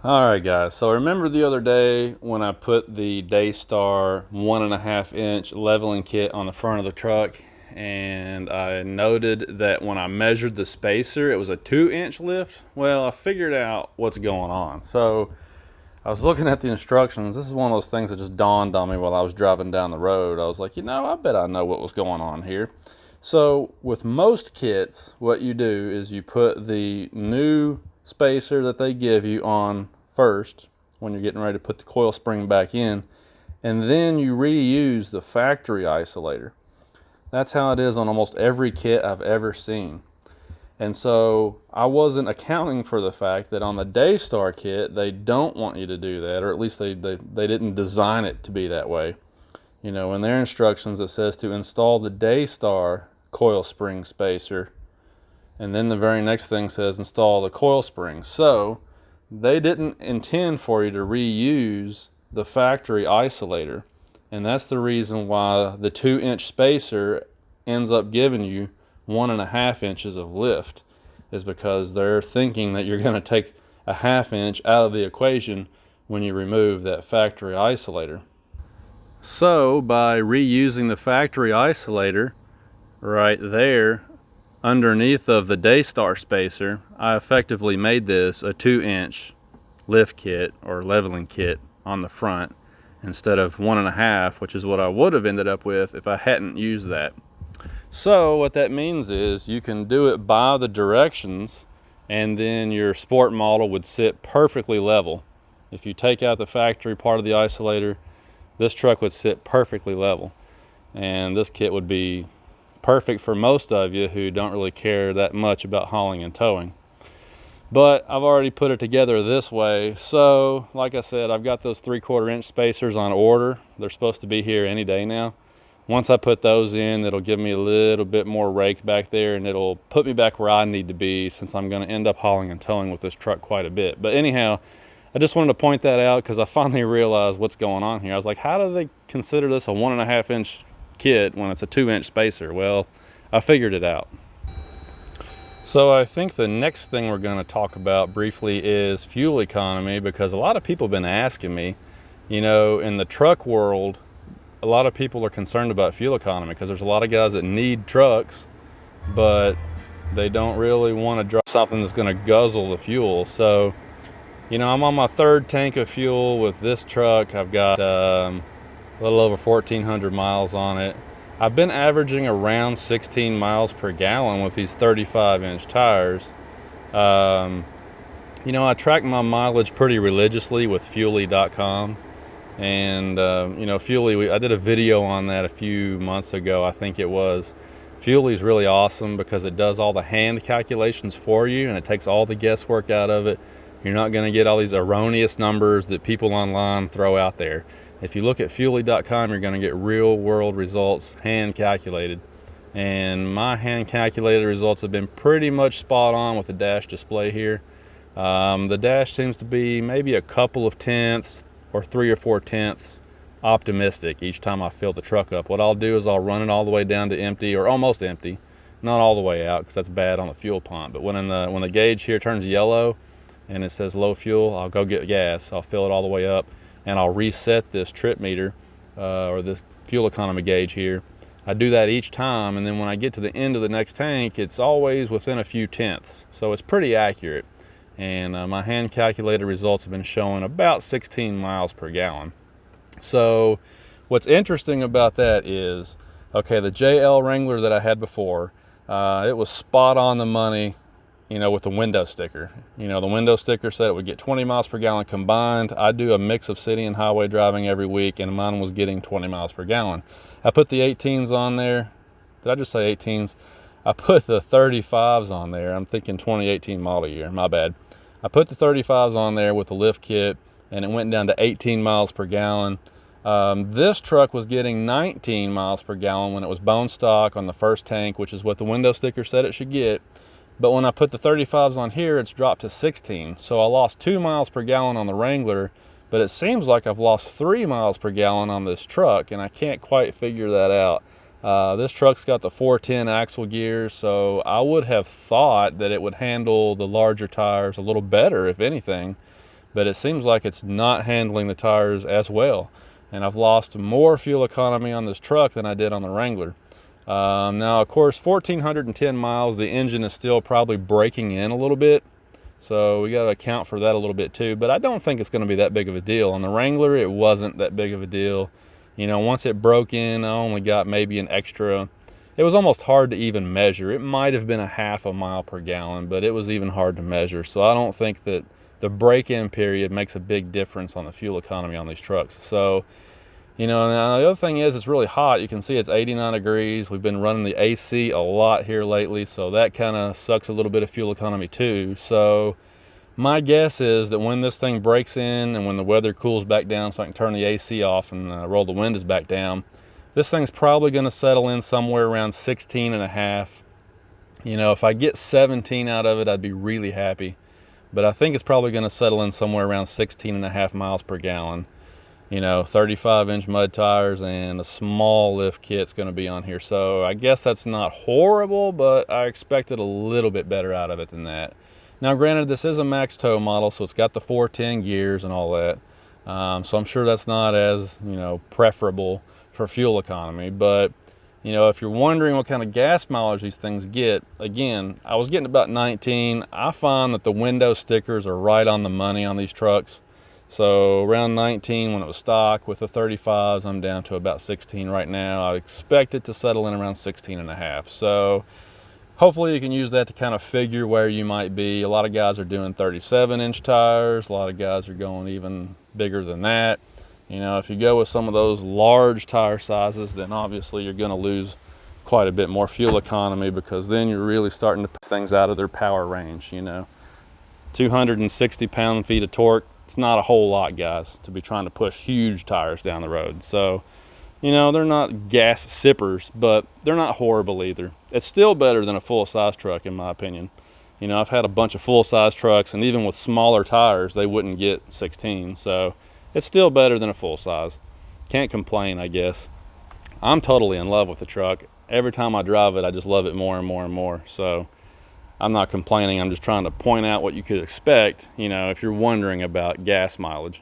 Alright guys, so remember the other day when I put the Daystar 1.5 inch leveling kit on the front of the truck, and I noted that when I measured the spacer it was a 2-inch lift? Well, I figured out what's going on. So I was looking at the instructions. This is one of those things that just dawned on me while I was driving down the road. I was like, I bet I know what was going on here. So with most kits, what you do is you put the new spacer that they give you on first when you're getting ready to put the coil spring back in, and then you reuse the factory isolator. That's how it is on almost every kit I've ever seen. And so I wasn't accounting for the fact that on the Daystar kit, they don't want you to do that, or at least they didn't design it to be that way. In their instructions, it says to install the Daystar coil spring spacer, and then the very next thing says install the coil spring. So they didn't intend for you to reuse the factory isolator, and that's the reason why the 2-inch spacer ends up giving you 1.5 inches of lift, is because they're thinking that you're going to take a 1/2 inch out of the equation when you remove that factory isolator. So by reusing the factory isolator right there underneath of the Daystar spacer, I effectively made this a 2-inch lift kit or leveling kit on the front instead of 1.5, which is what I would have ended up with if I hadn't used that. So what that means is you can do it by the directions, and then your sport model would sit perfectly level. If you take out the factory part of the isolator, this truck would sit perfectly level, and this kit would be perfect for most of you who don't really care that much about hauling and towing. But I've already put it together this way. So like I said, I've got those 3/4 inch spacers on order. They're supposed to be here any day now. Once I put those in, it'll give me a little bit more rake back there, and it'll put me back where I need to be, since I'm going to end up hauling and towing with this truck quite a bit. But anyhow, I just wanted to point that out because I finally realized what's going on here. I was like, how do they consider this a 1.5 inch kit when it's a 2-inch spacer? Well, I figured it out. So I think the next thing we're going to talk about briefly is fuel economy, because a lot of people have been asking me, in the truck world, a lot of people are concerned about fuel economy because there's a lot of guys that need trucks, but they don't really want to drive something that's going to guzzle the fuel. So, I'm on my 3rd tank of fuel with this truck. I've got a little over 1,400 miles on it. I've been averaging around 16 miles per gallon with these 35-inch tires. I track my mileage pretty religiously with Fuely.com. And, Fuely, I did a video on that a few months ago, I think it was. Fuely is really awesome because it does all the hand calculations for you, and it takes all the guesswork out of it. You're not going to get all these erroneous numbers that people online throw out there. If you look at Fuely.com, you're going to get real world results, hand calculated. And my hand calculated results have been pretty much spot on with the dash display here. The dash seems to be maybe a couple of tenths or 3 or 4 tenths optimistic each time I fill the truck up. What I'll do is I'll run it all the way down to empty, or almost empty, not all the way out because that's bad on the fuel pump. But when the gauge here turns yellow and it says low fuel, I'll go get gas. I'll fill it all the way up, and I'll reset this trip meter or this fuel economy gauge here. I do that each time, and then when I get to the end of the next tank, it's always within a few tenths, so it's pretty accurate. And my hand calculated results have been showing about 16 miles per gallon. So what's interesting about that is, okay, the JL Wrangler that I had before, it was spot on the money, with the window sticker. The window sticker said it would get 20 miles per gallon combined. I do a mix of city and highway driving every week, and mine was getting 20 miles per gallon. I put the 18s on there. Did I just say 18s? I put the 35s on there. I'm thinking 2018 model year, my bad. I put the 35s on there with the lift kit, and it went down to 18 miles per gallon. This truck was getting 19 miles per gallon when it was bone stock on the first tank, which is what the window sticker said it should get. But when I put the 35s on here, it's dropped to 16. So I lost 2 miles per gallon on the Wrangler, but it seems like I've lost 3 miles per gallon on this truck, and I can't quite figure that out. This truck's got the 410 axle gears, so I would have thought that it would handle the larger tires a little better, if anything. but it seems like it's not handling the tires as well. And I've lost more fuel economy on this truck than I did on the Wrangler. Now, of course, 1,410 miles, the engine is still probably breaking in a little bit. So we got to account for that a little bit too. But I don't think it's going to be that big of a deal. On the Wrangler, it wasn't that big of a deal. You know, once it broke in, I only got maybe an extra. It was almost hard to even measure. It might have been a half a mile per gallon, but it was even hard to measure. So I don't think that the break-in period makes a big difference on the fuel economy on these trucks. So, you know, now the other thing is it's really hot. You can see it's 89 degrees. We've been running the AC a lot here lately, so that kind of sucks a little bit of fuel economy too. So my guess is that when this thing breaks in and when the weather cools back down so I can turn the AC off and roll the windows back down, this thing's probably going to settle in somewhere around 16 and a half. You know, if I get 17 out of it, I'd be really happy. But I think it's probably going to settle in somewhere around 16 and a half miles per gallon. You know, 35-inch mud tires and a small lift kit's going to be on here. So I guess that's not horrible, but I expected a little bit better out of it than that. Now, granted, this is a max tow model, so it's got the 410 gears and all that. So I'm sure that's not as, you know, preferable for fuel economy. But, you know, if you're wondering what kind of gas mileage these things get, again, I was getting about 19. I find that the window stickers are right on the money on these trucks. So around 19 when it was stock. With the 35s, I'm down to about 16 right now. I expect it to settle in around 16 and a half. So hopefully you can use that to kind of figure where you might be. A lot of guys are doing 37-inch tires. A lot of guys are going even bigger than that. You know, if you go with some of those large tire sizes, then obviously you're going to lose quite a bit more fuel economy, because then you're really starting to push things out of their power range. You know, 260 pound-feet of torque, it's not a whole lot, guys, to be trying to push huge tires down the road. So, you know, they're not gas sippers, but they're not horrible either. It's still better than a full-size truck, in my opinion. You know, I've had a bunch of full-size trucks, and even with smaller tires, they wouldn't get 16. So it's still better than a full-size. Can't complain, I guess. I'm totally in love with the truck. Every time I drive it, I just love it more and more and more. So I'm not complaining. I'm just trying to point out what you could expect, you know, if you're wondering about gas mileage.